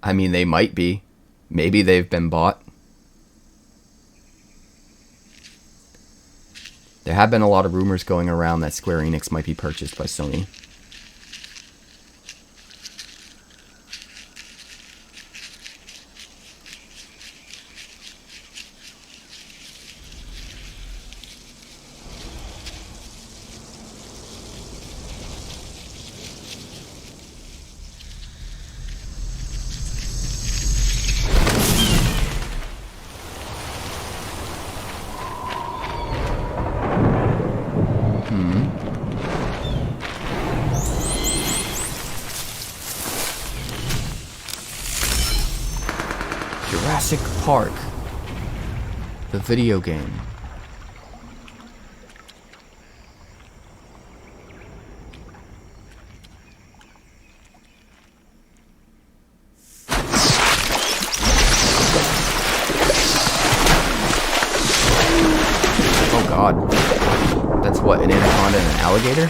I mean, they might be. Maybe they've been bought. There have been a lot of rumors going around that Square Enix might be purchased by Sony. Jurassic Park, the video game. Oh God, that's what, an anaconda and an alligator?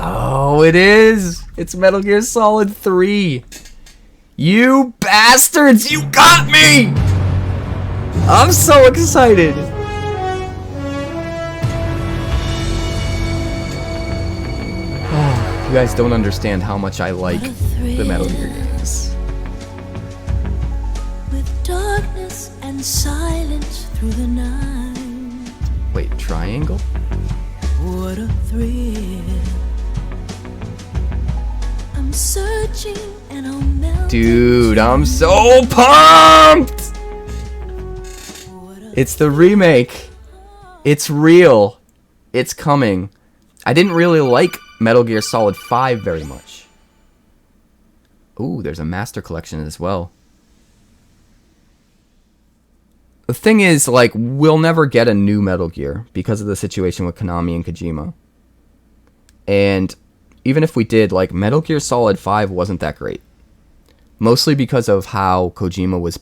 Oh, it is! It's Metal Gear Solid 3! You bastards! You got me! I'm so excited! Oh, you guys don't understand how much I like the Metal Gear games. With darkness and silence through the night. Wait, triangle? What a thrill. I'm searching and I'll melt. Dude, I'm so pumped! It's the remake. It's real. It's coming. I didn't really like Metal Gear Solid 5 very much. Ooh, there's a Master Collection as well. The thing is, like, we'll never get a new Metal Gear because of the situation with Konami and Kojima. And even if we did, like, Metal Gear Solid 5 wasn't that great. Mostly because of how Kojima was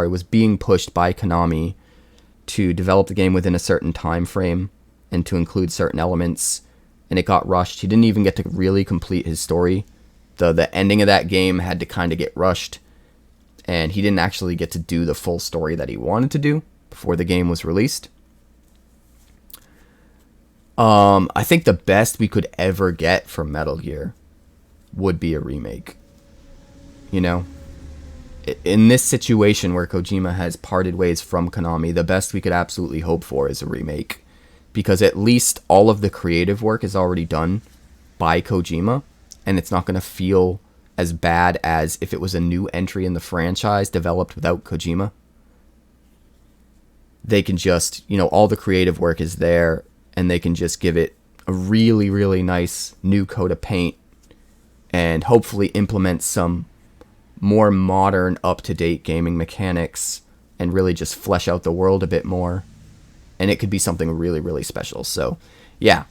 was being pushed by Konami to develop the game within a certain time frame and to include certain elements, and it got rushed. He didn't even get to really complete his story. The ending of that game had to kind of get rushed, and he didn't actually get to do the full story that he wanted to do before the game was released. I think the best we could ever get from Metal Gear would be a remake. You know? In this situation where Kojima has parted ways from Konami, the best we could absolutely hope for is a remake. Because at least all of the creative work is already done by Kojima, and it's not going to feel as bad as if it was a new entry in the franchise developed without Kojima. They can just, all the creative work is there, and they can just give it a really, really nice new coat of paint and hopefully implement some more modern, up-to-date gaming mechanics and really just flesh out the world a bit more. And it could be something really, really special. So, yeah.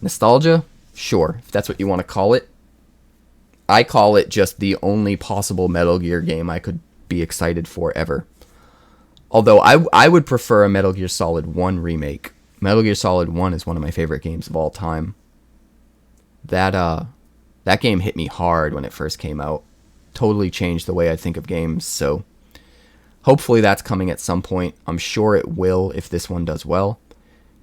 Nostalgia? Sure, if that's what you want to call it. I call it just the only possible Metal Gear game I could be excited for ever. Although I would prefer a Metal Gear Solid 1 remake. Metal Gear Solid 1 is one of my favorite games of all time. That game hit me hard when it first came out. Totally changed the way I think of games, so hopefully that's coming at some point. I'm sure it will if this one does well.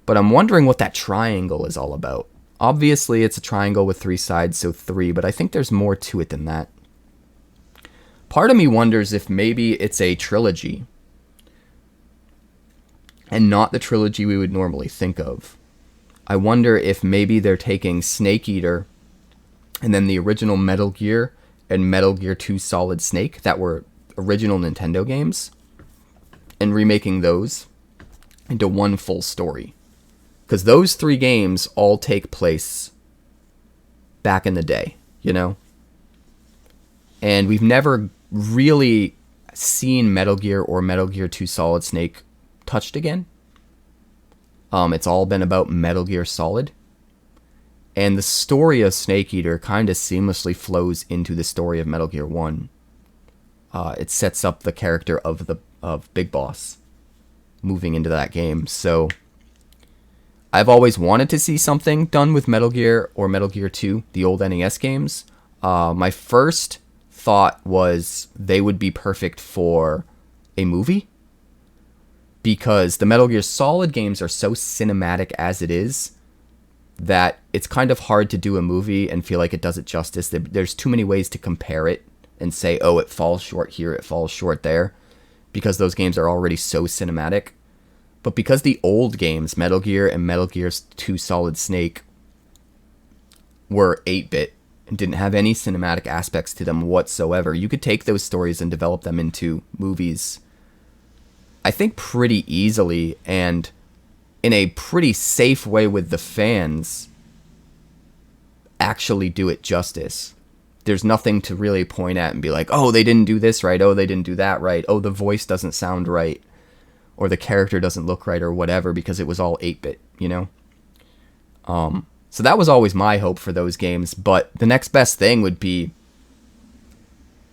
But I'm wondering what that triangle is all about. Obviously, it's a triangle with 3 sides, so 3, but I think there's more to it than that. Part of me wonders if maybe it's a trilogy, and not the trilogy we would normally think of. I wonder if maybe they're taking Snake Eater, and then the original Metal Gear, and Metal Gear 2 Solid Snake, that were original Nintendo games, and remaking those into one full story. Because those 3 games all take place back in the day, And we've never really seen Metal Gear or Metal Gear 2 Solid Snake touched again. It's all been about Metal Gear Solid. And the story of Snake Eater kind of seamlessly flows into the story of Metal Gear 1. It sets up the character of Big Boss moving into that game. So I've always wanted to see something done with Metal Gear or Metal Gear 2, the old NES games. My first thought was they would be perfect for a movie, because the Metal Gear Solid games are so cinematic as it is that it's kind of hard to do a movie and feel like it does it justice. There's too many ways to compare it and say, oh, it falls short here, it falls short there, because those games are already so cinematic. But because the old games, Metal Gear and Metal Gear 2 Solid Snake, were 8-bit and didn't have any cinematic aspects to them whatsoever, you could take those stories and develop them into movies, I think, pretty easily, and in a pretty safe way with the fans, actually do it justice. There's nothing to really point at and be like, oh, they didn't do this right, oh, they didn't do that right, oh, the voice doesn't sound right, or the character doesn't look right, or whatever, because it was all 8-bit, you know? So that was always my hope for those games, but the next best thing would be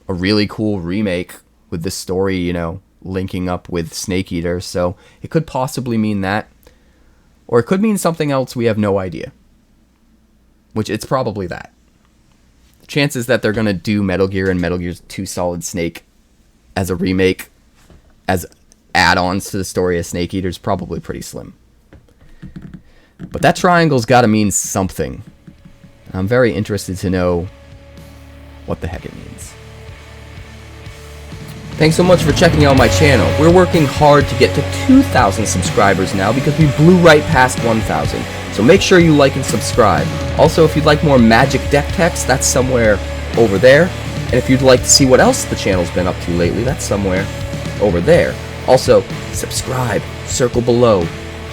a really cool remake with the story, you know, linking up with Snake Eater. So it could possibly mean that, or it could mean something else, we have no idea. Which, it's probably that. The chances that they're going to do Metal Gear and Metal Gear 2 Solid Snake as a remake, as add-ons to the story of Snake Eater, is probably pretty slim. But that triangle's got to mean something. I'm very interested to know what the heck it means. Thanks so much for checking out my channel. We're working hard to get to 2,000 subscribers now because we blew right past 1,000. So make sure you like and subscribe. Also, if you'd like more Magic Deck text, that's somewhere over there. And if you'd like to see what else the channel's been up to lately, that's somewhere over there. Also, subscribe, circle below,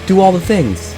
do all the things.